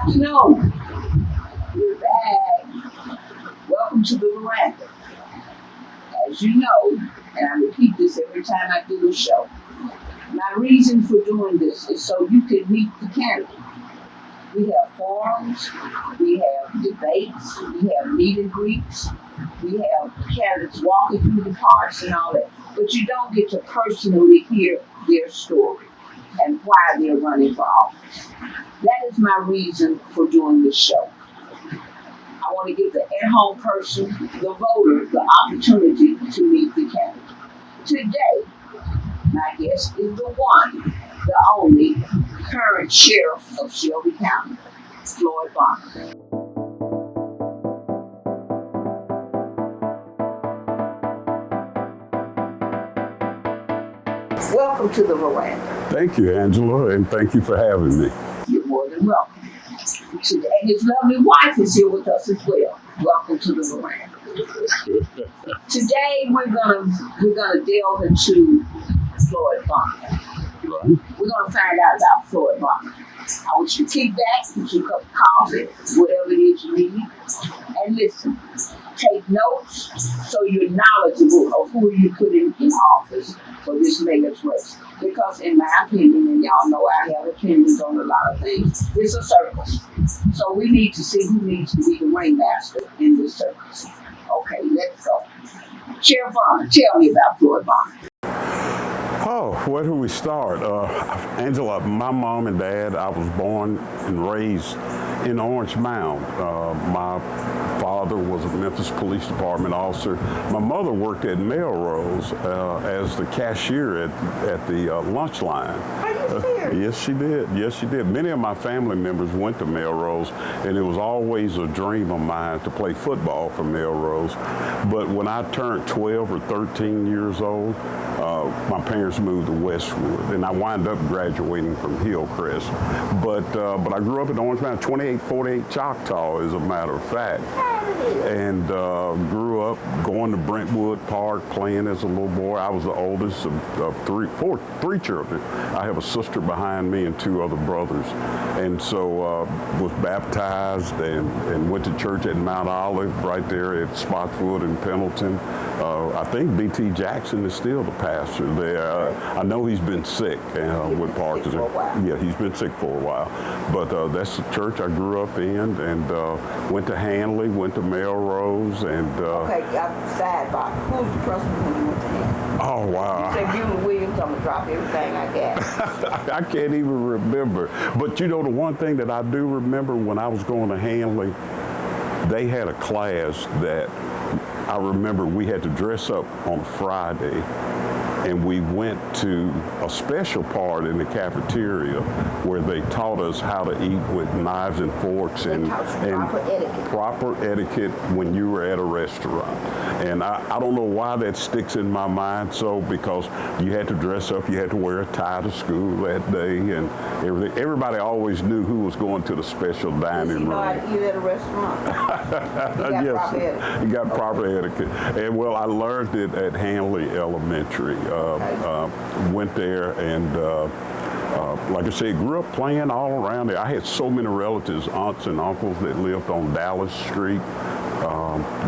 afternoon. We're back. Welcome to the Veranda. As you know, and I repeat this every time I do a show, my reason for doing this is so you can meet the candidate. We have forums, we have debates, we have meet and greets, we have candidates walking through the parks and all that. But you don't get to personally hear their story and why they're running for office. That is my reason for doing this show. I want to give the at-home person, the voter, the opportunity to meet the candidate. Today, my guest is the one, the only, current sheriff of Shelby County, Floyd Barksdale. Welcome to the Veranda. Thank you, Angela, and thank you for having me. You're more than welcome. And his lovely wife is here with us as well. Welcome to the Veranda. Today we're gonna delve into Floyd Barksdale. Right. We're gonna find out about Floyd Barksdale. I want you to kick back, get you a cup of coffee, whatever it is you need, and listen. Take notes so you're knowledgeable of who you put in office for this mayor's race. Because in my opinion, and y'all know I have opinions on a lot of things, it's a circus. So we need to see who needs to be the ringmaster in this circus. Okay, let's go. Sheriff Veranda, tell me about Floyd Barksdale. Oh, where do we start? Angela, my mom and dad, I was born and raised in Orange Mound. My father was a Memphis Police Department officer. My mother worked at Mayoral as the cashier at the lunch line. Are you serious? Yes, she did. Yes, she did. Many of my family members went to Mayoral, and it was always a dream of mine to play football for Mayoral. But when I turned 12 or 13 years old, my parents moved to Westwood, and I wound up graduating from Hillcrest. But I grew up in Orange Mound, 2848 Choctaw, as a matter of fact, and grew up going to Brentwood Park, playing as a little boy. I was the oldest of three children. I have a sister behind me and two other brothers, and so was baptized and went to church at Mount Olive, right there at Spotswood and Pendleton. I think B.T. Jackson is still the pastor there. I know he's been sick with Parkinson. Yeah, he's been sick for a while. But that's the church I grew up in, and went to Hanley, went to Melrose, and... Okay, sidebar. Who's the person when you went to him? Oh, wow. You said Buell Williams, I'm going to drop everything I got. I can't even remember. But you know, the one thing that I do remember when I was going to Hanley, they had a class that I remember we had to dress up on Friday, and we went to a special part in the cafeteria where they taught us how to eat with knives and forks and proper etiquette when you were at a restaurant. And I don't know why that sticks in my mind because you had to dress up, you had to wear a tie to school that day, and everything. Everybody always knew who was going to the special dining room. You know how to eat at a restaurant? You got proper etiquette. You got proper etiquette. And well, I learned it at Hanley Elementary. Went there and, like I said, grew up playing all around there. I had so many relatives, aunts and uncles that lived on Dallas Street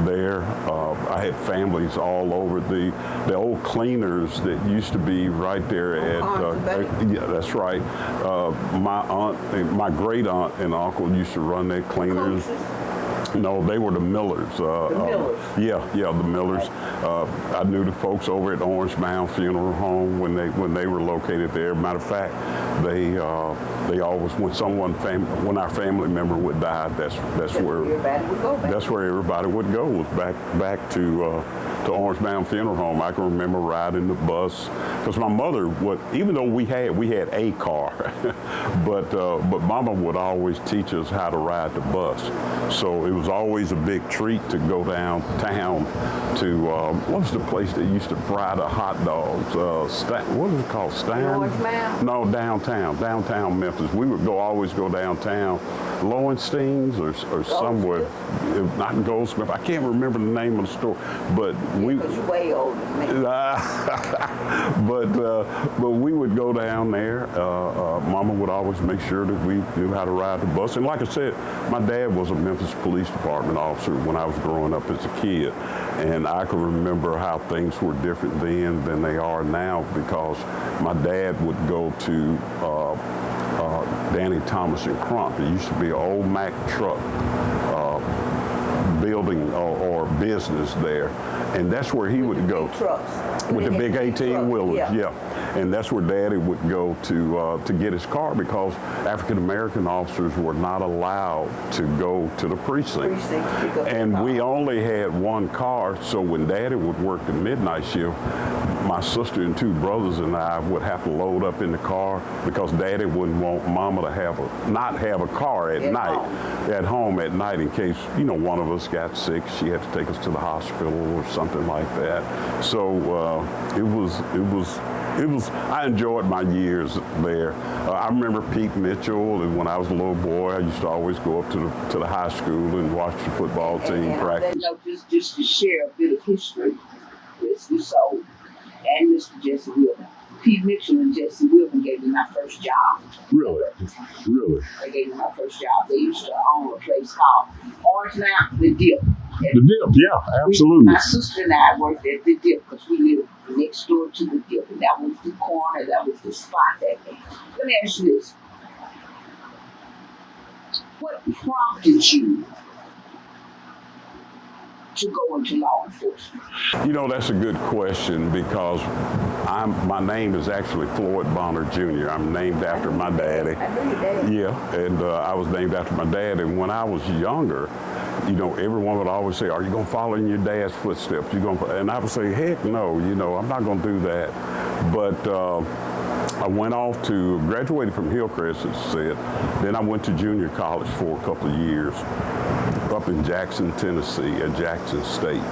there. I had families all over. The old cleaners that used to be right there at, yeah, that's right. My great aunt and uncle used to run that cleaners. No, they were the Millers. The Millers? Yeah, the Millers. I knew the folks over at Orange Mound Funeral Home when they were located there. Matter of fact, they always when our family member would die, that's where everybody would go back. That's where everybody would go, was back to Orange Mound Funeral Home. I can remember riding the bus because my mother even though we had a car, but Mama would always teach us how to ride the bus. So it was always a big treat to go downtown to, what was the place that used to fry the hot dogs? What was it called? Orange Mound? No, downtown Memphis. We would always go downtown, Lowenstein's or somewhere, not in Goldsmith. I can't remember the name of the store, but Because you're way older than me. but we would go down there. Mama would always make sure that we knew how to ride the bus. And like I said, my dad was a Memphis Police Department officer when I was growing up as a kid. And I can remember how things were different then than they are now, because my dad would go to Danny Thomas and Crump. It used to be an old Mack truck building or business there, and that's where he would go. Trucks. With the big 18-wheelers, yeah. And that's where Daddy would go to get his car, because African-American officers were not allowed to go to the precinct. And we only had one car, so when Daddy would work the midnight shift, my sister and two brothers and I would have to load up in the car, because Daddy wouldn't want Mama to not have a car at home at night in case, one of us got sick. She had to take us to the hospital or something like that. So it was. I enjoyed my years there. I remember Pete Mitchell, and when I was a little boy, I used to always go up to the high school and watch the football team practice. Just to share a bit of history with so and Mr. Jesse Wilson. Pete Mitchell and Jesse Wilson gave me my first job. Really? They gave me my first job. They used to own a place called Orange Mound, The Dip. The Dip, yeah, absolutely. My sister and I worked at The Dip because we lived next door to The Dip, and that was the corner, that was the spot that day. Let me ask you this. What prompted you to go into law enforcement? That's a good question, because my name is actually Floyd Bonner Jr. I'm named after my daddy. I knew your dad. Yeah, and I was named after my dad. And when I was younger, everyone would always say, "Are you going to follow in your dad's footsteps? And I would say, "Heck no, I'm not going to do that." But I went off to graduated from Hillcrest, as I said. Then I went to junior college for a couple of years up in Jackson, Tennessee, at Jackson State.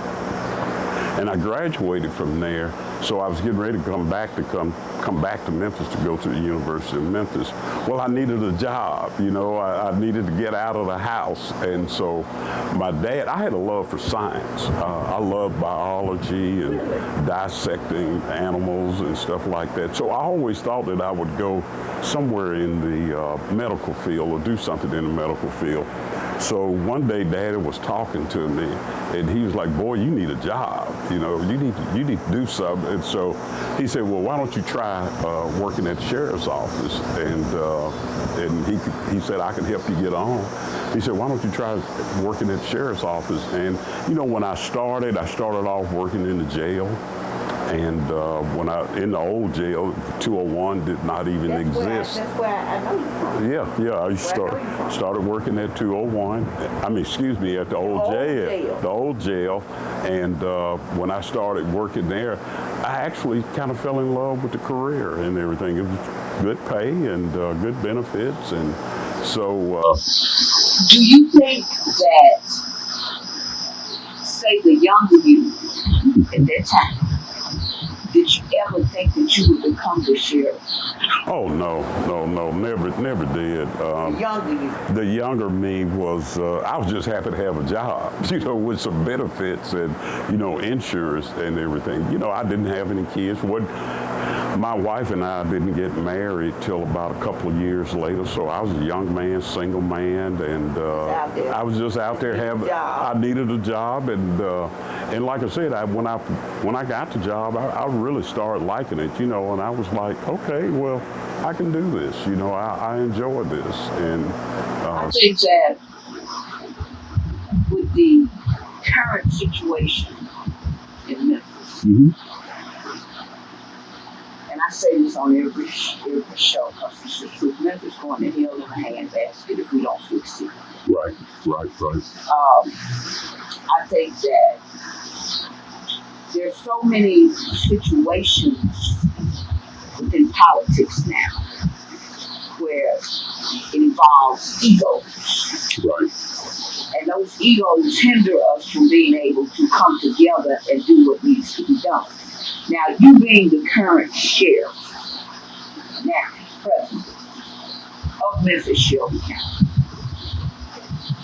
And I graduated from there, so I was getting ready to come back to Memphis to go to the University of Memphis. Well, I needed a job, I needed to get out of the house. And so my dad, I had a love for science. I loved biology and dissecting animals and stuff like that. So I always thought that I would go somewhere in the medical field or do something in the medical field. So one day Daddy was talking to me, and he was like, "Boy, you need a job. You need to do something." And so he said, "Well, why don't you try working at the sheriff's office?" And he said, "I can help you get on." He said, "Why don't you try working at the sheriff's office?" And when I started off working in the jail. And when in the old jail, 201 did not even exist. That's where I know you from. Yeah. I started working at 201. At the old jail. The old jail. And when I started working there, I actually kind of fell in love with the career and everything. It was good pay and good benefits. And so. Do you think that, say, the younger you at that time, did you ever think that you would become the sheriff? Oh, no, never did. The younger you. The younger me was, I was just happy to have a job, with some benefits and, insurance and everything. I didn't have any kids. My wife and I didn't get married till about a couple of years later, so I was a young man, single man, and I was just out there I needed a job, and like I said, when I got the job, I really started liking it, and I was like, okay, well, I can do this, I enjoy this, and I think that with the current situation in Memphis. Mm-hmm. And I say this on every show because it's the truth. Memphis going to hell in a handbasket if we don't fix it. Right. I think that there's so many situations within politics now where it involves egos. Right. And those egos hinder us from being able to come together and do what needs to be done. Now, you being the current sheriff, now, president of Memphis, Shelby County,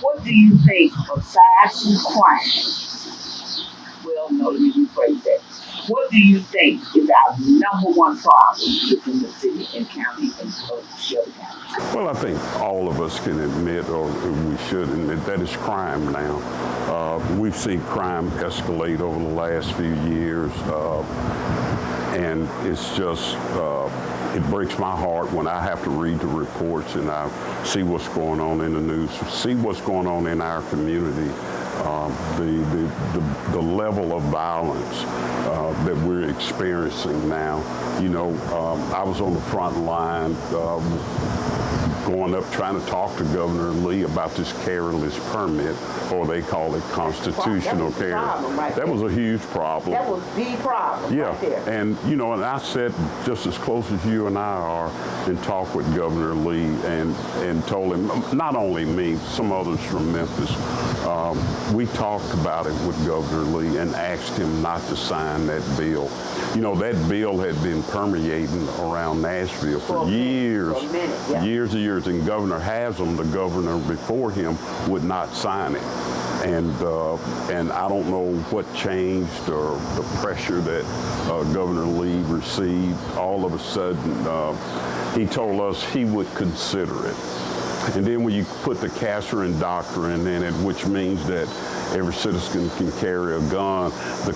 what do you think, aside from crime, well, no, let me rephrase that. What do you think is our number one problem within the city and county of Shelby County? Well, I think all of us can admit, or we should admit, that is crime now. We've seen crime escalate over the last few years, and it's just, it breaks my heart when I have to read the reports and I see what's going on in the news, see what's going on in our community. The level of violence that we're experiencing now. You know, I was on the front line going up trying to talk to Governor Lee about this careless permit, or they call it constitutional carry. That was a huge problem. That was the problem. Yeah, right there. and you know, and I sat just as close as you and I are and talked with Governor Lee and told him, not only me, some others from Memphis, we talked about it with Governor Lee and asked him not to sign that bill. You know, that bill had been permeating around Nashville for years, years and years, and Governor Haslam, the governor before him, would not sign it. And I don't know what changed or the pressure that Governor Lee received. All of a sudden, he told us he would consider it. And then when you put the Casarin doctrine in it, which means that every citizen can carry a gun, the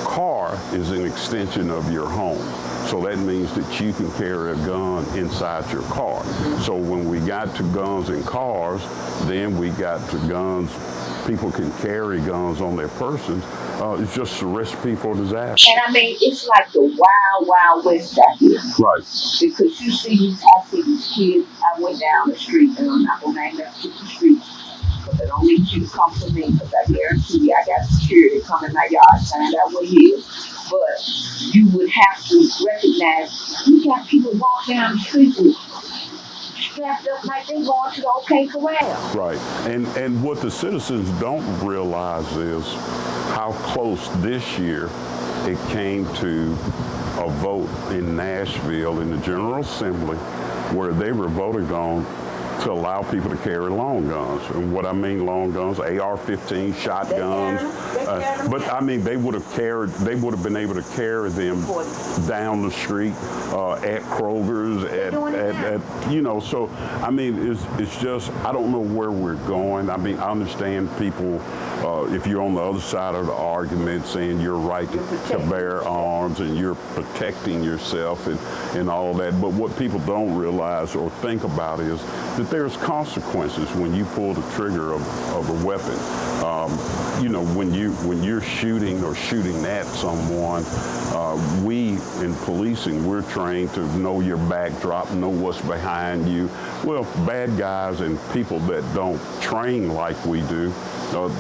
car is an extension of your home. So that means that you can carry a gun inside your car. So when we got to guns in cars, then we got to guns, people can carry guns on their persons. It's just a recipe for disaster. And I mean, it's like the wild, wild west out here. Right. Because you see these, I see these kids. I went down the street, and I'm not going to name that particular street, because I don't need you to come for me, because I guarantee you I got security coming in my yard, find out what it is. But you would have to recognize, you got people walk down the street with strapped up like they going to the OK Corral. Right, and what the citizens don't realize is how close this year it came to a vote in Nashville in the General Assembly where they were voting on to allow people to carry long guns. And what I mean long guns, AR-15 shotguns. But I mean, they would have been able to carry them down the street at Kroger's, at you know, so I mean, it's just, I don't know where we're going. I mean, I understand people, if you're on the other side of the argument saying you're right to bear arms and you're protecting yourself and all that, but what people don't realize or think about is that there's consequences when you pull the trigger of a weapon. You know, when you're shooting or shooting at someone, we in policing, we're trained to know your backdrop, know what's behind you. Well, bad guys and people that don't train like we do,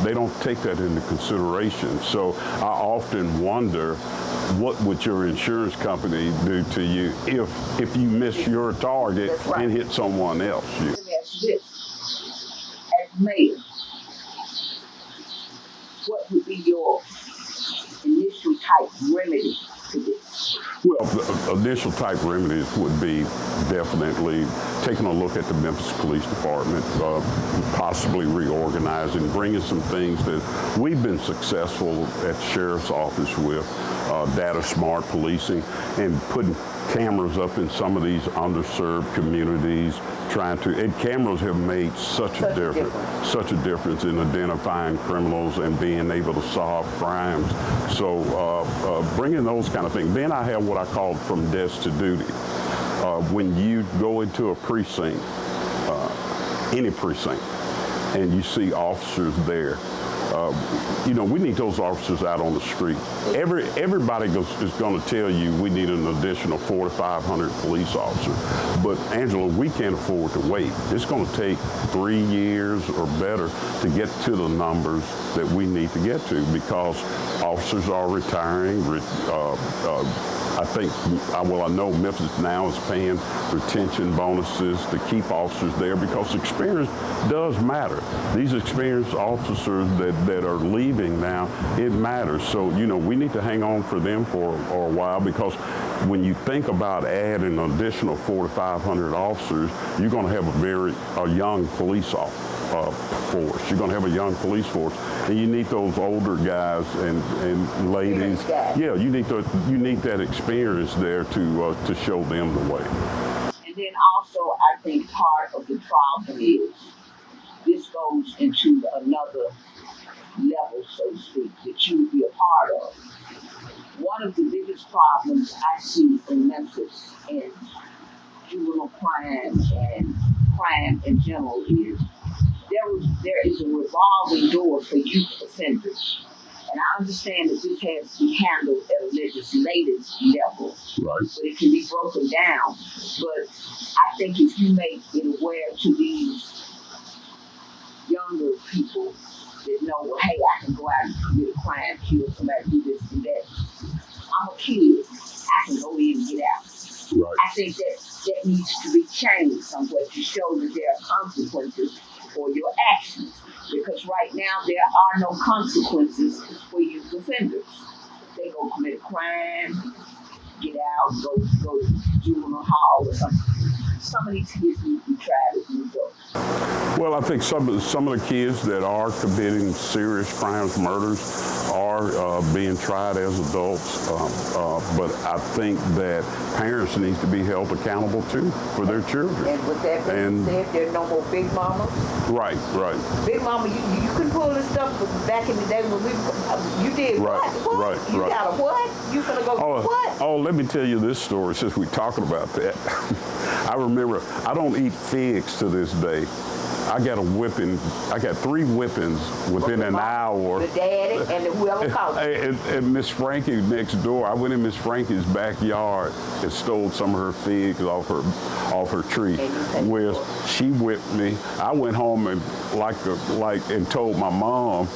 they don't take that into consideration. So I often wonder, what would your insurance company do to you if you miss your target and hit someone else? Let me ask you this. As mayor, what would be your initial type remedy to this? Well, the initial type remedies would be definitely taking a look at the Memphis Police Department, possibly reorganizing, bringing some things that we've been successful at the Sheriff's Office with, data smart policing, and putting cameras up in some of these underserved communities, and cameras have made such a difference in identifying criminals and being able to solve crimes. So bringing those kind of things. Then I have what I call from desk to duty. When you go into a precinct, any precinct, and you see officers there, you know, we need those officers out on the street. Everybody is going to tell you we need an additional 400 to 500 police officers. But Angela, we can't afford to wait. It's going to take 3 years or better to get to the numbers that we need to get to, because officers are retiring. I think, well, I know Memphis now is paying retention bonuses to keep officers there because experience does matter. These experienced officers that are leaving now, it matters. So, we need to hang on for them for a while, because when you think about adding an additional 400 to 500 officers, you're going to have a young police force. You're going to have a young police force, and you need those older guys and ladies. Yeah, you need that experience there to show them the way. And then also, I think part of the problem is this goes into another level, so to speak, that you would be a part of. One of the biggest problems I see in Memphis and juvenile crime and crime in general is there is a revolving door for youth offenders. And I understand that this has to be handled at a legislative level, right, but it can be broken down. But I think if you make it aware to these younger people that know, well, hey, I can go out and commit a crime, kill somebody, do this and that. I'm a kid. I can go in and get out. Right. I think that needs to be changed somewhat to show that there are consequences for your actions. Because right now there are no consequences for youth offenders. They go commit a crime, get out, go to juvenile hall or something. Some of these kids need to be tried as an adult. Well, I think some of the kids that are committing serious crimes, murders, are being tried as adults. But I think that parents need to be held accountable too for their children. And with that being said, there are no more big mamas. Right. Big mama, you couldn't pull this stuff back in the day when you did what? You got a what? You finna go what? Oh, let me tell you this story since we're talking about that. I remember, I don't eat figs to this day. I got a whipping. I got 3 whippings within an hour. The daddy and the whoever called you. And Miss Frankie next door. I went in Miss Frankie's backyard and stole some of her figs off her tree. Where she whipped me. I went home and and told my mom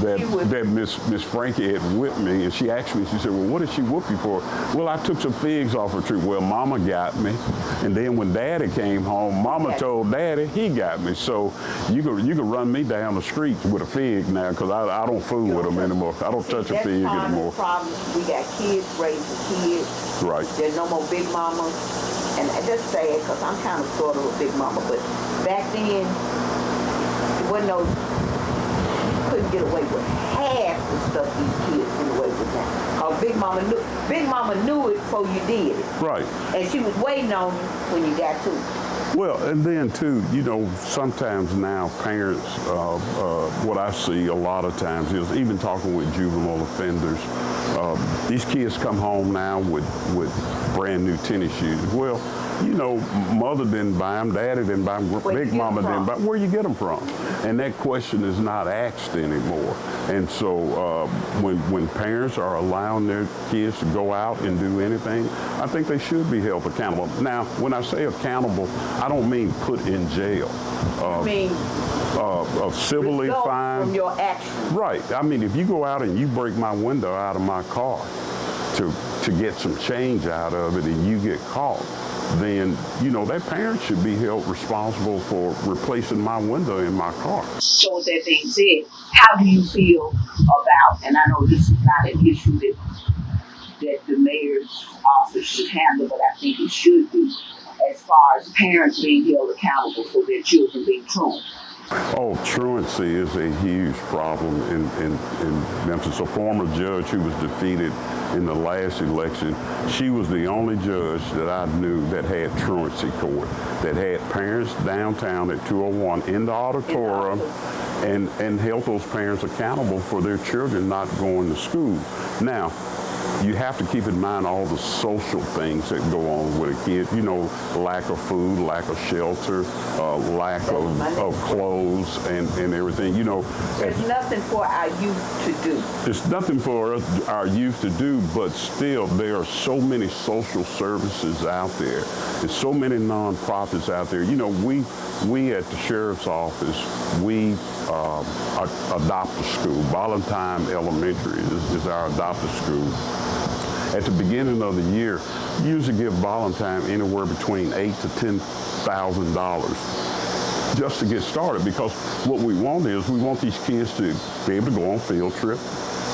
that Miss Frankie had whipped me, and she asked me. She said, "Well, what did she whoop you for?" Well, I took some figs off her tree. Well, Mama got me, and then when Daddy came home, Mama told Daddy he got me. So you can run me down the street with a fig now, because I don't fool with them anymore. I don't touch a fig anymore. That's part of the problem. We got kids raising kids. Right. There's no more big mamas, and that's sad because I'm kind of sort of a big mama. But back then, there wasn't no. Couldn't get away with half the stuff these kids get away with now. Cause Big Mama knew it before you did it. Right. And she was waiting on you when you got to it. Well, and then too, sometimes now parents, what I see a lot of times is, even talking with juvenile offenders, these kids come home now with brand new tennis shoes. Well, mother didn't buy them, daddy didn't buy them, big mama didn't buy them. Where you get them from? And that question is not asked anymore. And so when parents are allowing their kids to go out and do anything, I think they should be held accountable. Now, when I say accountable, I don't mean put in jail. I mean, civilly fined. From your actions. Right. I mean, if you go out and you break my window out of my car to get some change out of it and you get caught, then, that parent should be held responsible for replacing my window in my car. So with that being said, how do you feel about, and I know this is not an issue that the mayor's office should handle, but I think it should be, as far as parents being held accountable for their children being truant? Oh, truancy is a huge problem in Memphis. A former judge who was defeated in the last election, she was the only judge that I knew that had truancy court, that had parents downtown at 201 in the auditorium and held those parents accountable for their children not going to school. Now, you have to keep in mind all the social things that go on with a kid. Lack of food, lack of shelter, lack of clothes and everything. There's nothing for our youth to do. There's nothing for our youth to do, but still there are so many social services out there. There's so many nonprofits out there. We at the sheriff's office, we adopt a school. Valentine Elementary is our adopted school. At the beginning of the year, you usually give volunteer anywhere between $8,000 to $10,000 just to get started, because what we want is we want these kids to be able to go on field trip,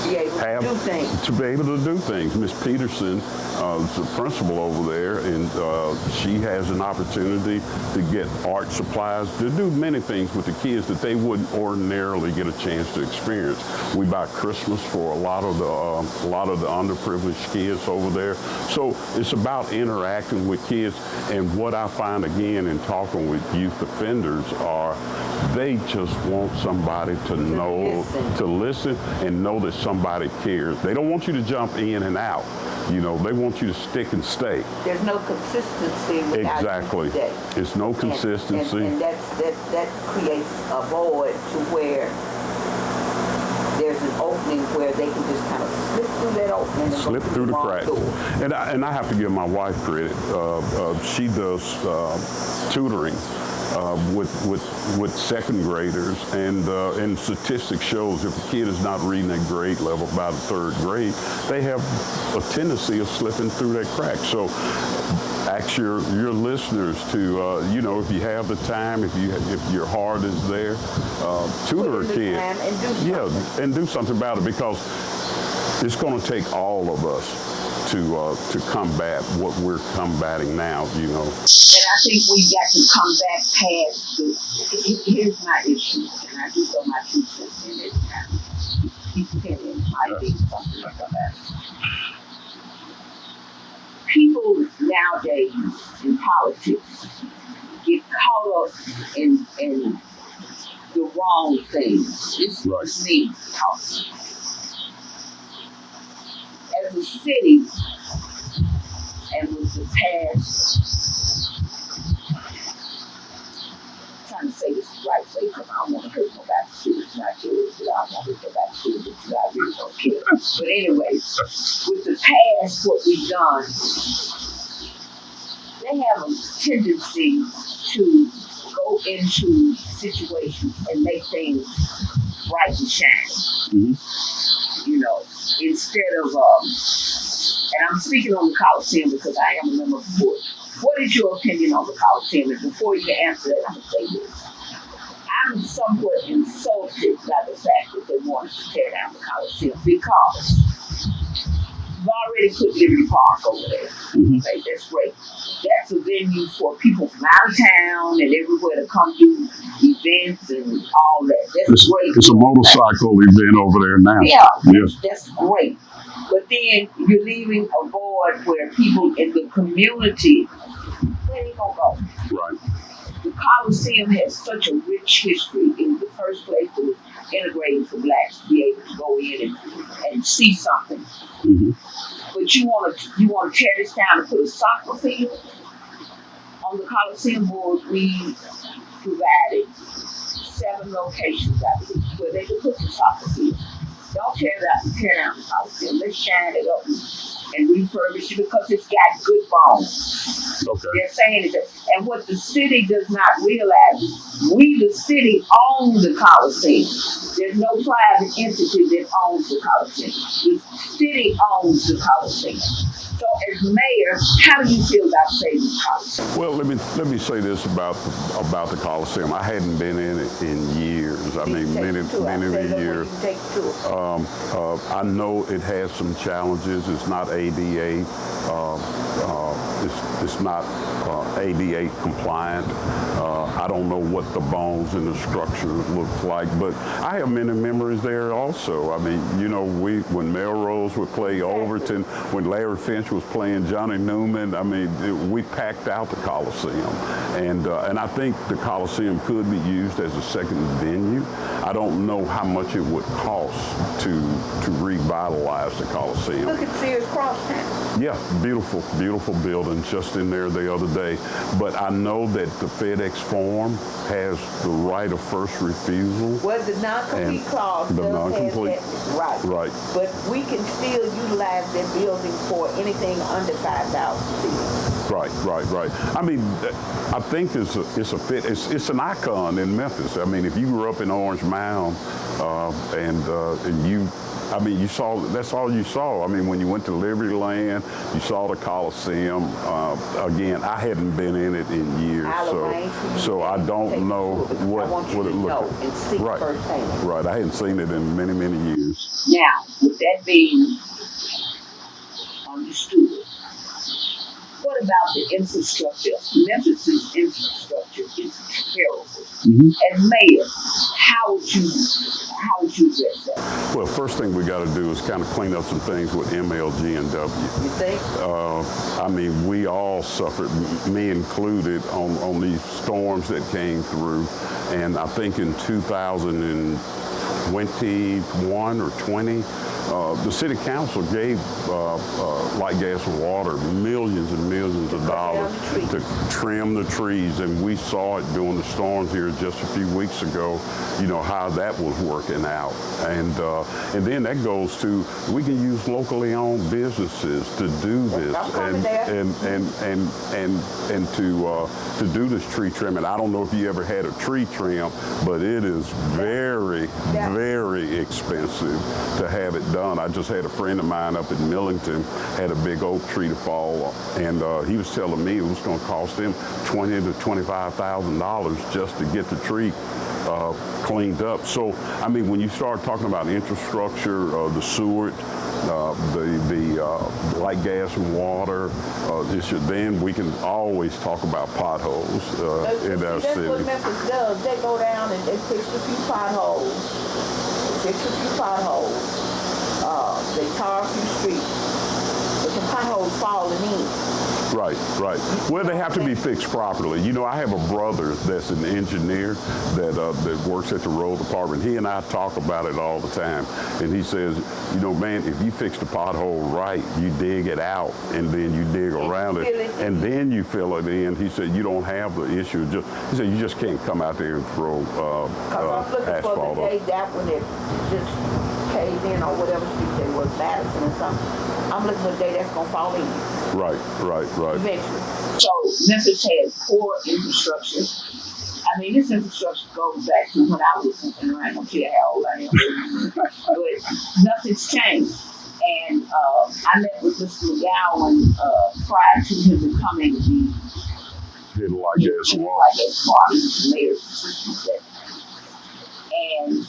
Be able to do things. to be able to do things. Miss Peterson is the principal over there, and she has an opportunity to get art supplies, to do many things with the kids that they wouldn't ordinarily get a chance to experience. We buy Christmas for a lot of the underprivileged kids over there. So it's about interacting with kids, and what I find again in talking with youth offenders are they just want somebody to know, to listen and know that somebody cares. They don't want you to jump in and out. You know, they want you to stick and stay. There's no consistency without Exactly. today. It's no consistency. And that creates a void to where there's an opening where they can just kind of slip through that opening. And Slip through the cracks. And I have to give my wife credit. She does tutoring with second graders, and statistics shows if a kid is not reading at grade level by the third grade, they have a tendency of slipping through that crack. So ask your listeners to, you know, if you have the time, if your heart is there, tutor a kid. And do something about it, because it's going to take all of us to combat what we're combating now, you know. And I think we got to come back past here's my issue, and I do throw my 2 cents in it. Keep pinning my big something like that. People nowadays in politics get caught up in the wrong things. It's me talking. As a city, and with the past, I'm trying to say this the right way because I don't want to hurt nobody's feelings, not yours, but I don't want to hurt nobody's feelings, but I really don't care. But anyway, with the past, what we've done, they have a tendency to go into situations and make things bright and shiny. Mm-hmm. You know, instead of, and I'm speaking on the Coliseum because I am a member of the board. What is your opinion on the Coliseum? And before you can answer that, I'm going to say this. I'm somewhat insulted by the fact that they wanted to tear down the Coliseum, because we've already put Liberty Park over there. Mm-hmm. Okay, that's great. That's a venue for people from out of town and everywhere to come do events and all that. That's great. It's a motorcycle event over there now. That's great. But then you're leaving a void where people in the community, where they gonna go? Right. The Coliseum has such a rich history. It was the first place that was integrated for blacks to be able to go in and see something. Mm-hmm. But you want to tear this down and put a soccer field on the Coliseum board. We provided 7 locations, I believe, where they could put the soccer field. Don't tear down the Coliseum. Let's shine it up and refurbish it, because it's got good bones. Okay. They're saying it. And what the city does not realize is we, the city, own the Coliseum. There's no private entity that owns the Coliseum. The city owns the Coliseum. So as mayor, how do you feel about saving the Coliseum? Well, let me say this about the Coliseum. I hadn't been in it in years. I mean, many years. I know it has some challenges. It's not ADA. It's not ADA compliant. I don't know what the bones and the structure look like, but I have many memories there also. I mean, you know, when Melrose would play Overton, when Larry Finch was playing Johnny Newman, I mean, we packed out the Coliseum, and I think the Coliseum could be used as a second venue. I don't know how much it would cost to revitalize the Coliseum. Look at Sears Crosstown. Yeah, beautiful, beautiful building, just in there the other day. But I know that the FedEx Forum has the right of first refusal. Well, the non-compete clause does have that right. Right. But we can still utilize that building for anything under 5,000 feet. Right. I mean, I think it's an icon in Memphis. I mean, if you grew up in Orange Mound and I mean, that's all you saw. I mean, when you went to Liberty Land, you saw the Coliseum. Again, I hadn't been in it in years, so I don't know what it looked like. And see Right, firsthand. right. I hadn't seen it in many, many years. Now, with that being understood, what about the infrastructure? Memphis's infrastructure is terrible. As mayor, how would you address that? Well, first thing we got to do is kind of clean up some things with MLG and W. You think? I mean, we all suffered, me included, on these storms that came through. And I think in 2021 or 20, the city council gave Light Gas and Water millions and millions of dollars to trim the trees, and we saw it during the storms here just a few weeks ago, you know, how that was working out. And then that goes to, we can use locally owned businesses to do this and to do this tree trimming. I don't know if you ever had a tree trim, but it is very, very expensive to have it done. I just had a friend of mine up in Millington had a big oak tree to fall, and he was telling me it was going to cost him $20,000 to $25,000 just to get the tree cleaned up. So, I mean, when you start talking about infrastructure, the sewer, the light, gas, and water, then we can always talk about potholes in our city. That's what Memphis does. They go down and they fix a few potholes. They tar a few streets, but the potholes falling in. Right, right. Well, they have to be fixed properly. You know, I have a brother that's an engineer that works at the road department. He and I talk about it all the time. And he says, you know, man, if you fix the pothole right, you dig it out and then you dig around it and then you fill it in. He said, you don't have the issue. He said, you just can't come out there and throw asphalt for the day that when it just caved in or whatever street they were, Madison or something. I'm looking for the day that's going to fall in. Right. Eventually. So Memphis has poor infrastructure. I mean, this infrastructure goes back to when I was, and I don't care how old I am, but nothing's changed. And I met with Mr. McGowan prior to him becoming the Light, Gas, and Water. Mayor's assistant. And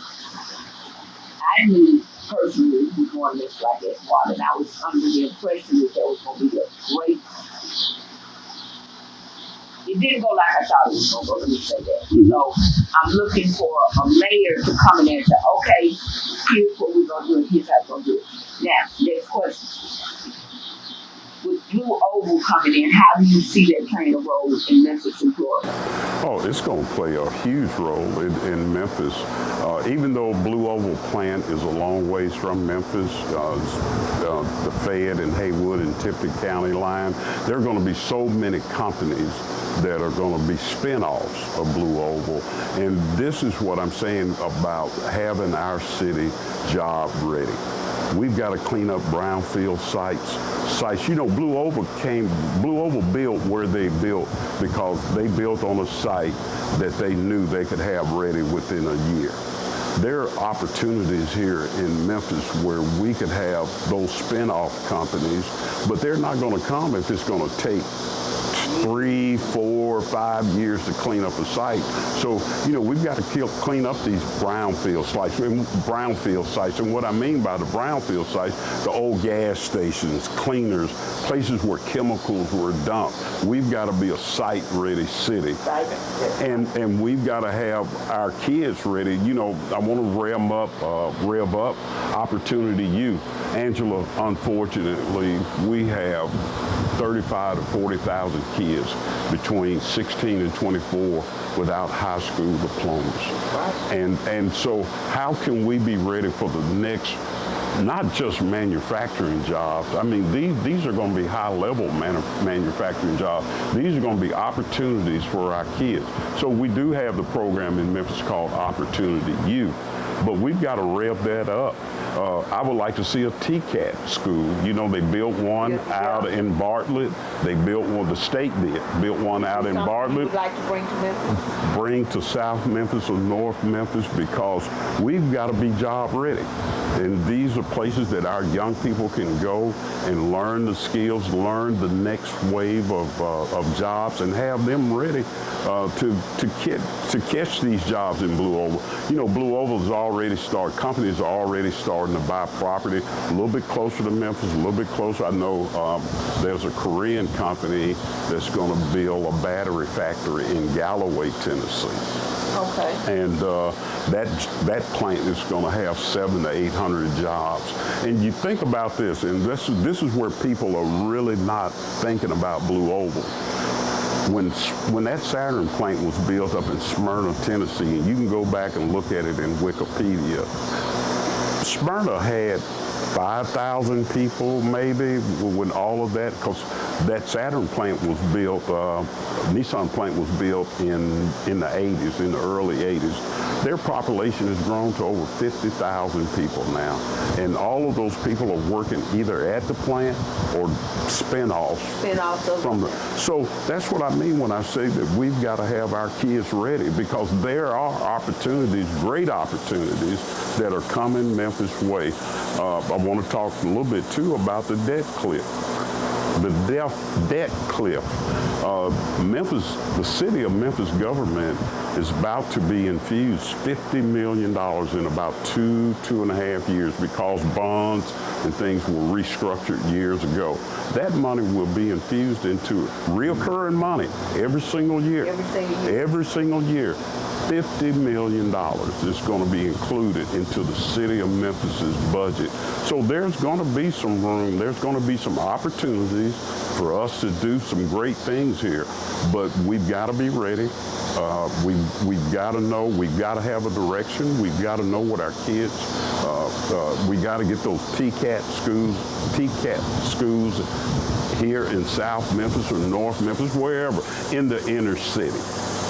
I knew personally who's going to miss Light, Gas, and Water, and I was under the impression that there was going to be a great. It didn't go like I thought it was going to go, let me say that. So I'm looking for a mayor to come in there and say, okay, here's what we're going to do and here's how we're going to do it. Now, next question. With Blue Oval coming in, how do you see that playing a role in Memphis and Florida? Oh, it's going to play a huge role in Memphis. Even though Blue Oval plant is a long ways from Memphis, the Fayette and Haywood and Tipton County line, there are going to be so many companies that are going to be spin-offs of Blue Oval. And this is what I'm saying about having our city job ready. We've got to clean up brownfield sites. You know, Blue Oval built where they built because they built on a site that they knew they could have ready within a year. There are opportunities here in Memphis where we could have those spin-off companies, but they're not going to come if it's going to take 3, 4, 5 years to clean up a site. So, you know, we've got to clean up these brownfield sites. And what I mean by the brownfield sites, the old gas stations, cleaners, places where chemicals were dumped. We've got to be a site-ready city. And we've got to have our kids ready. You know, I want to rev up Opportunity Youth. Angela, unfortunately, we have 35 to 40,000 kids between 16 and 24 without high school diplomas. And so how can we be ready for the next, not just manufacturing jobs? I mean, these are going to be high-level manufacturing jobs. These are going to be opportunities for our kids. So we do have the program in Memphis called Opportunity Youth. but we've got to rev that up. I would like to see a TCAT school. You know, they built one out in Bartlett. They built one, the state built one out in Bartlett. You would like to bring to Memphis? Bring to South Memphis or North Memphis, because we've got to be job ready. And these are places that our young people can go and learn the skills, learn the next wave of jobs, and have them ready to catch these jobs in Blue Oval. You know, Blue Oval is already started. Companies are already starting to buy property a little bit closer to Memphis, a little bit closer. I know there's a Korean company that's going to build a battery factory in Galloway, Tennessee. Okay. And that plant is going to have 700 to 800 jobs. And you think about this, and this is where people are really not thinking about Blue Oval. When that Saturn plant was built up in Smyrna, Tennessee, and you can go back and look at it in Wikipedia, Smyrna had 5,000 people maybe when all of that, because that Saturn plant was built, Nissan plant was built in the 80s, in the early 80s. Their population has grown to over 50,000 people now. And all of those people are working either at the plant or spin-offs from the. So that's what I mean when I say that we've got to have our kids ready, because there are opportunities, great opportunities, that are coming Memphis way. I want to talk a little bit too about the debt cliff. The debt cliff. Memphis, the city of Memphis government is about to be infused $50 million in about 2.5 years, because bonds and things were restructured years ago. That money will be infused into reoccurring money every single year. Every single year. $50 million is going to be included into the city of Memphis's budget. So there's going to be some room, there's going to be some opportunities for us to do some great things here, but we've got to be ready. We've got to know, we've got to have a direction, we've got to know what our kids, we got to get those TCAT schools here in South Memphis or North Memphis, wherever, in the inner city.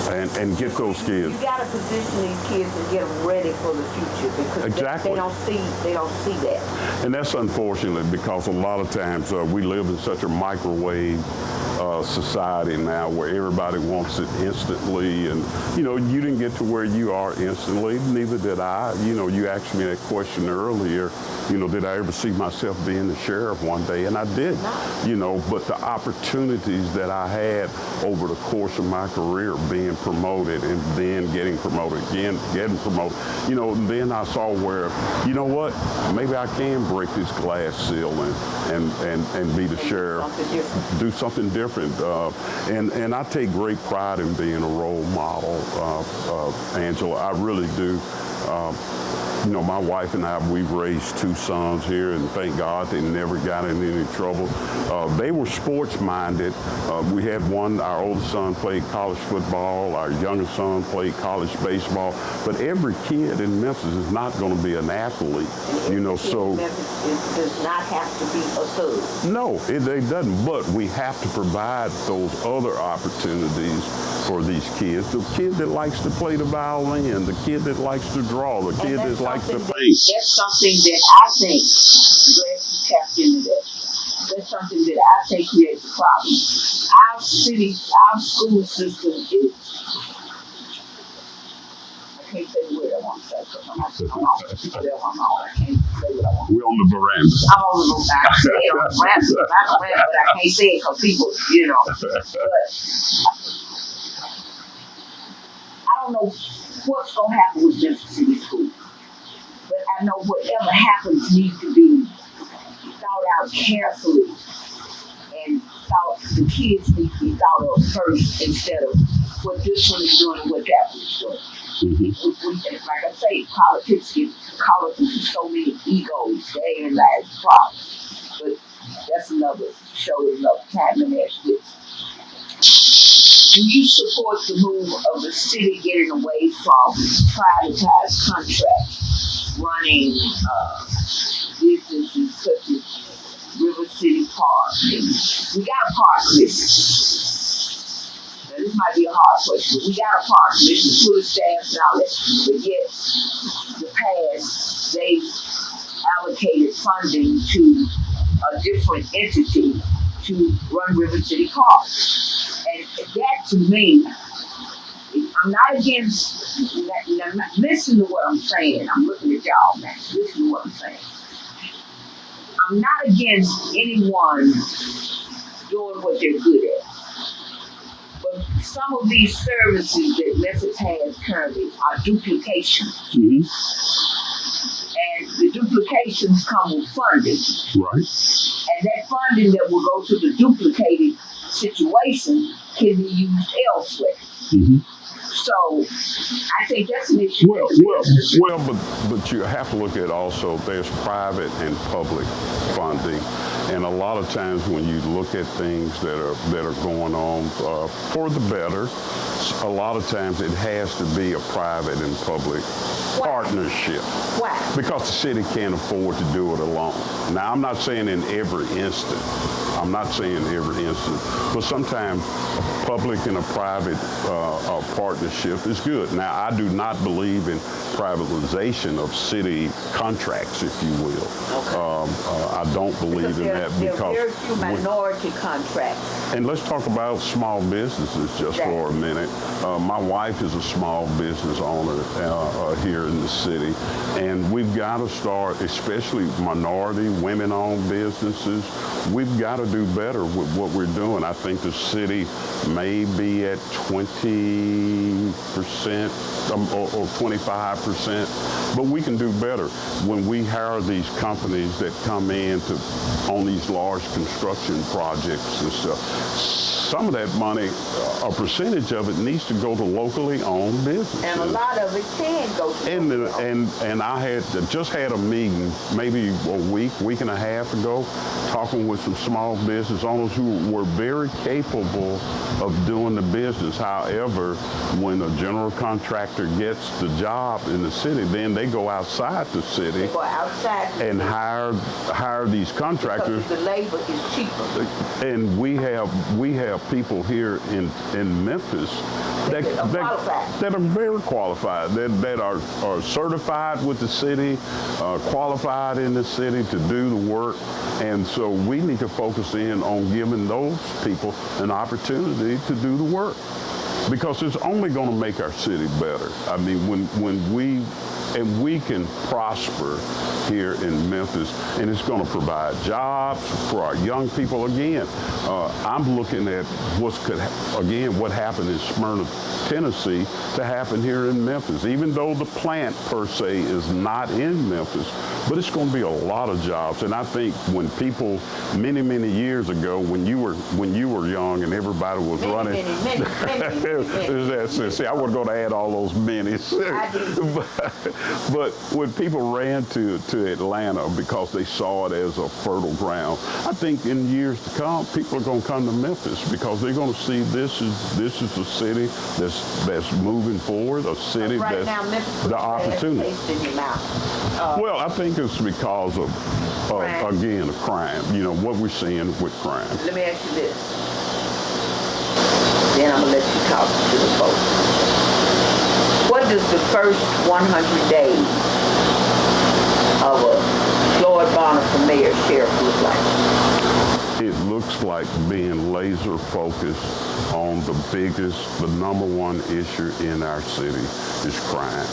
And get those kids. You got to position these kids and get them ready for the future, because exactly. they don't see that. And that's unfortunate, because a lot of times we live in such a microwave society now, where everybody wants it instantly, and you know, you didn't get to where you are instantly, neither did I. You know, you asked me that question earlier, you know, did I ever see myself being the sheriff one day? And I did. No. You know, but the opportunities that I had over the course of my career, being promoted and then getting promoted again, getting promoted, you know, and then I saw where, you know what, maybe I can break this glass ceiling and be the sheriff, do something different. And I take great pride in being a role model, Angela. I really do. You know, my wife and I, we've raised 2 sons here, and thank God they never got in any trouble. They were sports-minded. We had one, our oldest son played college football, our youngest son played college baseball, but every kid in Memphis is not going to be an athlete, you know, so. Memphis does not have to be a thug. No, it doesn't, but we have to provide those other opportunities for these kids. The kid that likes to play the violin, the kid that likes to draw, the kid that likes to paint. That's something that I think, I'm glad you tapped into that. That's something that I think creates a problem. Our school system is, I can't say the word I want to say, because I'm off. I can't say what I want. We're on the veranda. I'm on the veranda. I say it on the veranda, but I can't say it because people, you know. But I don't know what's going to happen with Memphis City Schools. But I know whatever happens needs to be thought out carefully, and the kids need to be thought of first, instead of what this one is doing and what that one is doing. Mm-hmm. Like I say, politics get caught up into so many egos. Therein lies the problem. But that's another show, another time, and that's this. Do you support the move of the city getting away from privatized contracts, running businesses such as River City Park? And we got a park business. Now, this might be a hard question, but we got a park commission full of staff and all that, but yet the past, they've allocated funding to a different entity to run River City Parks. And that to me, I'm not against, listen to what I'm saying. I'm looking at y'all now. Listen to what I'm saying. I'm not against anyone doing what they're good at. But some of these services that Memphis has currently are duplications. Mm-hmm. And the duplications come with funding. Right. And that funding that will go to the duplicated situation can be used elsewhere. Mm-hmm. So I think that's an issue. But you have to look at also there's private and public funding, and a lot of times when you look at things that are going on for the better, a lot of times it has to be a private and public partnership. Why? Because the city can't afford to do it alone. Now, I'm not saying in every instance. But sometimes a public and a private partnership is good. Now, I do not believe in privatization of city contracts, if you will. Okay. I don't believe in that because there are very few minority contracts. And let's talk about small businesses just for a minute. My wife is a small business owner here in the city, and we've got to start, especially minority, women-owned businesses, we've got to do better with what we're doing. I think the city may be at 20% or 25%, but we can do better. When we hire these companies that come in on these large construction projects and stuff, some of that money, a percentage of it needs to go to locally owned businesses. And a lot of it can go to And I just had a meeting maybe a week and a half ago, talking with some small business owners who were very capable of doing the business. However, when a general contractor gets the job in the city, then they go outside the city and hire these contractors. Because the labor is cheaper. And we have people here in Memphis that are very qualified, that are certified with the city, qualified in the city to do the work. And so we need to focus in on giving those people an opportunity to do the work, because it's only going to make our city better. I mean, when we can prosper here in Memphis, and it's going to provide jobs for our young people. Again, I'm looking at what happened in Smyrna, Tennessee, to happen here in Memphis. Even though the plant per se is not in Memphis, but it's going to be a lot of jobs. And I think when people many years ago, when you were young and everybody was running, see, I wasn't going to add all those minis. But when people ran to Atlanta because they saw it as a fertile ground, I think in years to come, people are going to come to Memphis because they're going to see this is a city that's moving forward, a city right that's now, Memphis the opportunity. Well, I think it's because of again, crime. You know what we're seeing with crime. Let me ask you this. Then I'm gonna let you talk to the folks. What does the first 100 days of a Floyd for mayor sheriff look like? It looks like being laser focused on the number one issue in our city is crime.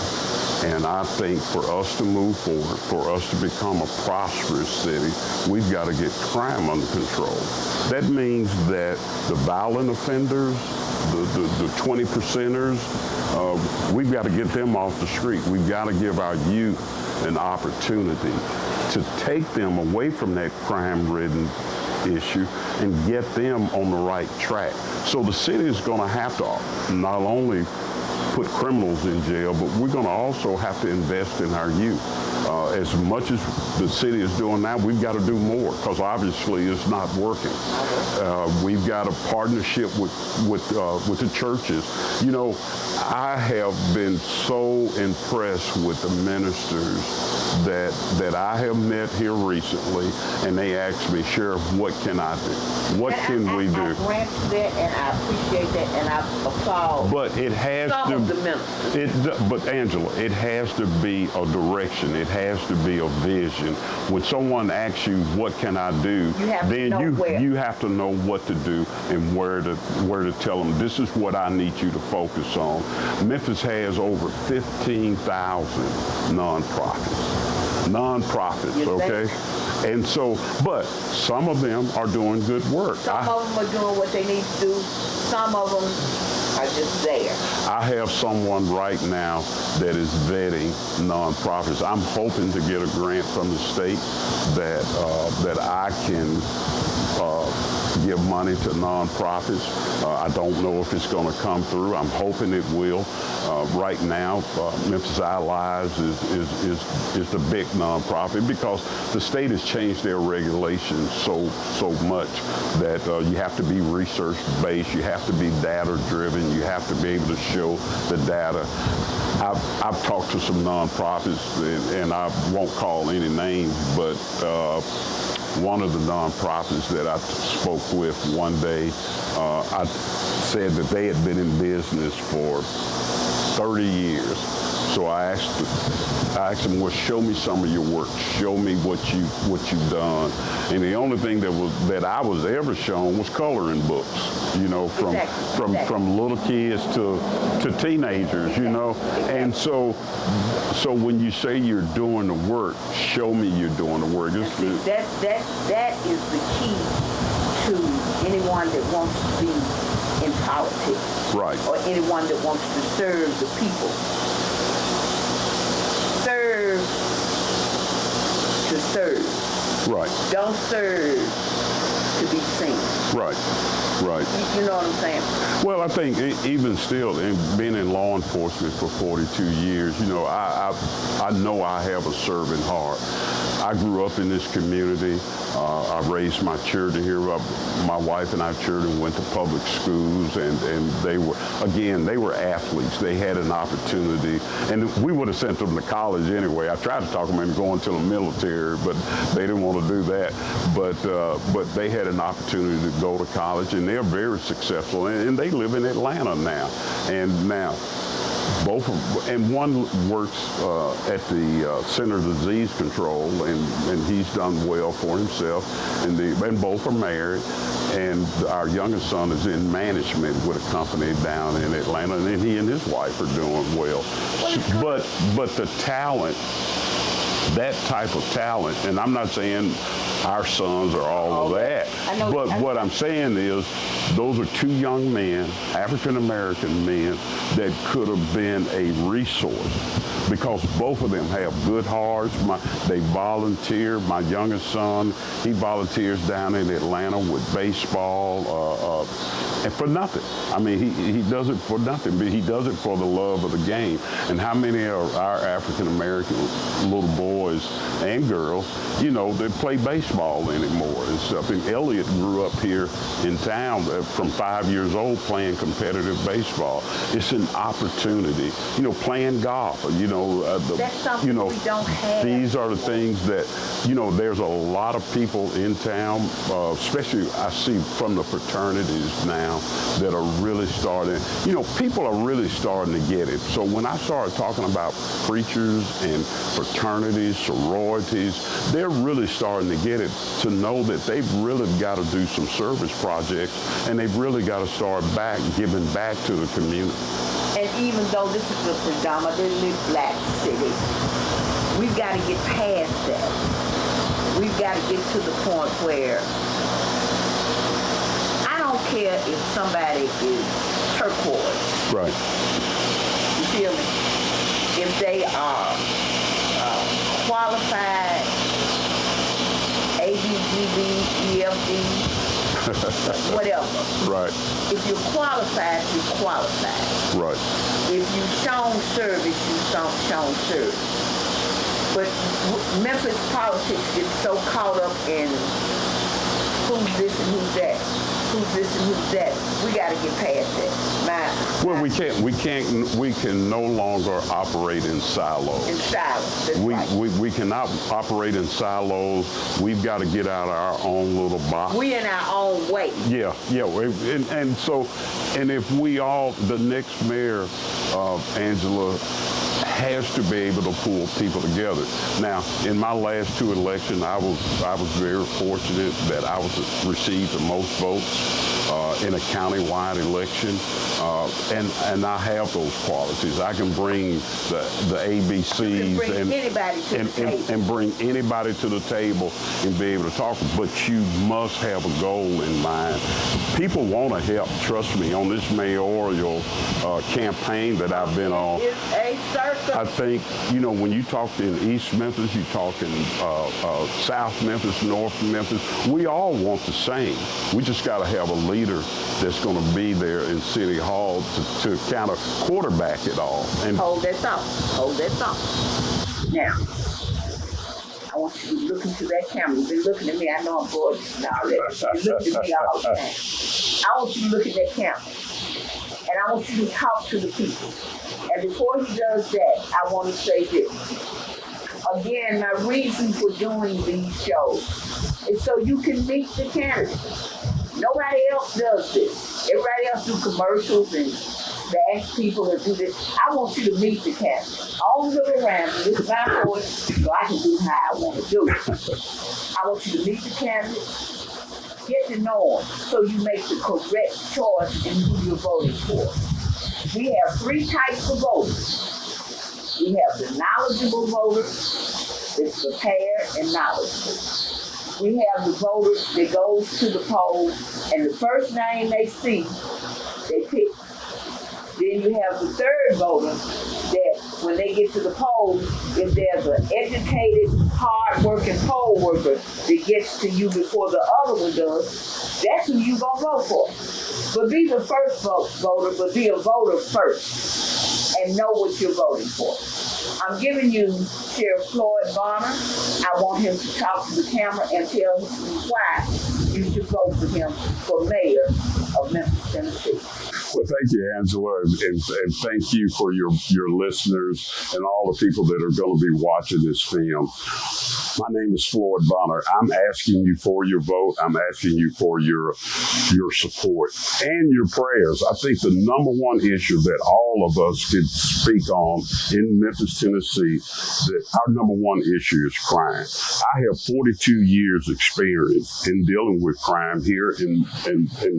And I think for us to move forward, for us to become a prosperous city, we've got to get crime under control. That means that the violent offenders, the 20%ers, we've got to get them off the street. We've got to give our youth an opportunity to take them away from that crime-ridden issue and get them on the right track. So the city is going to have to not only put criminals in jail, but we're going to also have to invest in our youth. As much as the city is doing now, we've got to do more because obviously it's not working. We've got a partnership with the churches. You know, I have been so impressed with the ministers that I have met here recently, and they asked me, Sheriff, what can I do? What can we do? I grant you that, and I appreciate that, and I applaud. But it has some to. of the ministers. But Angela, it has to be a direction. It has to be a vision. When someone asks you, "What can I do?" You have to know what to do and where to tell them. This is what I need you to focus on. Memphis has over 15,000 nonprofits. Okay. And so, but some of them are doing good work. Some of them are doing what they need to do. Some of them are just there. I have someone right now that is vetting nonprofits. I'm hoping to get a grant from the state that I can give money to nonprofits. I don't know if it's going to come through. I'm hoping it will. Right now, Memphis Allies is the big nonprofit because the state has changed their regulations so much that you have to be research-based, you have to be data-driven, you have to be able to show the data. I've talked to some nonprofits, and I won't call any names, but one of the nonprofits that I spoke with one day, I said that they had been in business for 30 years. So I asked them, well, show me some of your work. Show me what you've done. And the only thing that I was ever shown was coloring books, you know, from little kids to teenagers, you know. And so when you say you're doing the work, show me you're doing the work. That is the key to anyone that wants to be in politics. Right. Or anyone that wants to serve the people. Serve to serve. Right. Don't serve to be seen. Right. Right. You know what I'm saying? Well, I think even still, being in law enforcement for 42 years, you know, I know I have a servant heart. I grew up in this community. I raised my children here. My wife and our children went to public schools, and they were athletes. They had an opportunity, and we would have sent them to college anyway. I tried to talk them into going to the military, but they didn't want to do that. But they had an opportunity to go to college, and they're very successful, and they live in Atlanta now. And now, one works at the Center of Disease Control, and he's done well for himself, and both are married, and our youngest son is in management with a company down in Atlanta, and he and his wife are doing well. But the talent, that type of talent, and I'm not saying our sons are all of that, but what I'm saying is those are two young men, African-American men, that could have been a resource because both of them have good hearts. They volunteer. My youngest son, he volunteers down in Atlanta with baseball, and for nothing. I mean, he does it for nothing, but he does it for the love of the game. And how many of our African-American little boys and girls, you know, they play baseball anymore and stuff. And Elliot grew up here in town from 5 years old playing competitive baseball. It's an opportunity. You know, playing golf, you know. That's something we don't have. These are the things that, you know, there's a lot of people in town, especially I see from the fraternities now that are really starting, you know, people are really starting to get it. So when I started talking about preachers and fraternities, sororities, they're really starting to get it, to know that they've really got to do some service projects, and they've really got to start giving back to the community. And even though this is a predominantly black city, we've got to get past that. We've got to get to the point where I don't care if somebody is turquoise. Right. You feel me? If they are qualified, ABGB, EFD, whatever. Right. If you're qualified, you're qualified. Right. If you've shown service, you've shown service. But Memphis politics gets so caught up in who's this and who's that. Who's this and who's that. We got to get past that. Well, we can no longer operate in silos. In silos, that's right. We cannot operate in silos. We've got to get out of our own little box. We in our own way. Yeah. And if we all, the next mayor, Angela, has to be able to pull people together. Now, in my last two elections, I was very fortunate that I received the most votes in a county-wide election, and I have those qualities. I can bring the ABCs and bring anybody to the table and be able to talk. But you must have a goal in mind. People want to help. Trust me. On this mayoral campaign that I've been on, I think, when you talk in East Memphis, you talk in South Memphis, North Memphis, we all want the same. We just got to have a leader that's going to be there in City Hall to kind of quarterback it all. And hold that thought. Now, I want you to look into that camera. You've been looking at me. I know I'm gorgeous and all that. You look at me all the time. I want you to look at that camera. And I want you to talk to the people. And before he does that, I want to say this. Again, my reason for doing these shows is so you can meet the candidate. Nobody else does this. Everybody else do commercials and they ask people to do this. I want you to meet the candidate. All the way around, this is my voice, so I can do how I want to do it. I want you to meet the candidate, get to know them, so you make the correct choice in who you're voting for. We have three types of voters. We have the knowledgeable voter that's prepared and knowledgeable. We have the voter that goes to the poll, and the first name they see, they pick. Then you have the third voter that when they get to the poll, if there's an educated, hard-working poll worker that gets to you before the other one does, that's who you gonna vote for. But be the first voter, but be a voter first and know what you're voting for. I'm giving you Sheriff Floyd Bonner. I want him to talk to the camera and tell you why you should vote for him for mayor of Memphis, Tennessee. Well, thank you, Angela, and thank you for your listeners and all the people that are going to be watching this film. My name is Floyd Bonner. I'm asking you for your vote. I'm asking you for your support and your prayers. I think the number one issue that all of us could speak on in Memphis, Tennessee, that our number one issue is crime. I have 42 years experience in dealing with crime here in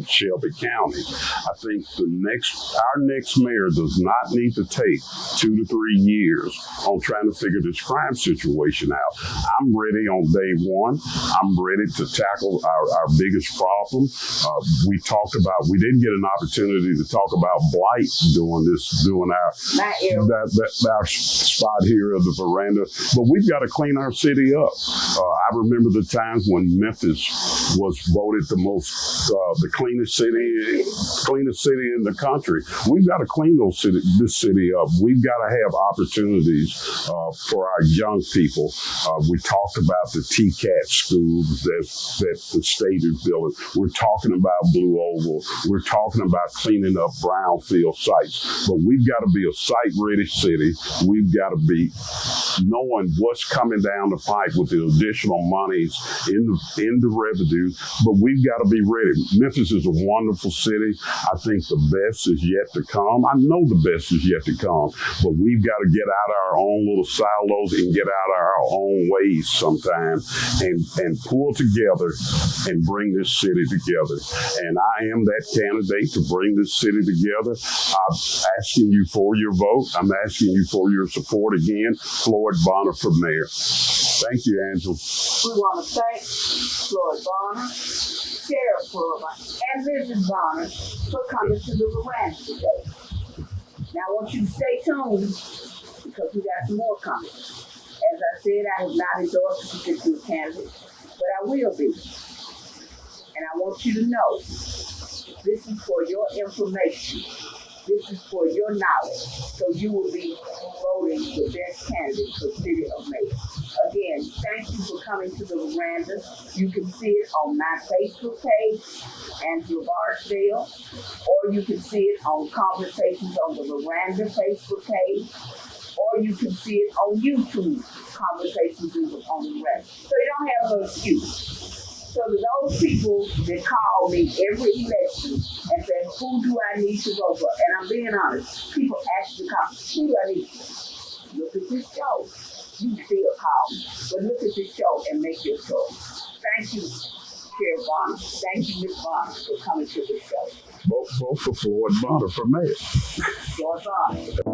Shelby County. I think our next mayor does not need to take 2 to 3 years on trying to figure this crime situation out. I'm ready on day one. I'm ready to tackle our biggest problem. We didn't get an opportunity to talk about blight doing our spot here at the Veranda, but we've got to clean our city up. I remember the times when Memphis was voted the cleanest city in the country. We've got to clean this city up. We've got to have opportunities for our young people. We talked about the TCAT schools that the state is building. We're talking about Blue Oval. We're talking about cleaning up brownfield sites. But we've got to be a site-ready city. We've got to be knowing what's coming down the pipe with the additional monies in the revenue. But we've got to be ready. Memphis is a wonderful city. I think the best is yet to come. I know the best is yet to come. But we've got to get out of our own little silos and get out of our own ways sometime and pull together and bring this city together. And I am that candidate to bring this city together. I'm asking you for your vote. I'm asking you for your support again. Floyd Bonner for mayor. Thank you, Angela. We want to thank Floyd Bonner, Sheriff Floyd Bonner, and Mrs. Bonner for coming to the Veranda today. Now I want you to stay tuned because we got some more coming. As I said, I have not endorsed a particular candidate, but I will be. And I want you to know, this is for your information. This is for your knowledge. So you will be voting the best candidate for City of Mayor. Again, thank you for coming to the Veranda. You can see it on my Facebook page, Angela Barksdale, or you can see it on Conversations on the Veranda Facebook page, or you can see it on YouTube, Conversations on the Veranda. So you don't have no excuse. So to those people that call me every election and say, who do I need to vote for? And I'm being honest, people actually call, who do I need to? Look at this show. You still call me, but look at this show and make your choice. Thank you, Chair Bonner. Thank you, Ms. Bonner, for coming to the show. Vote for Floyd Bonner for mayor. Floyd Bonner.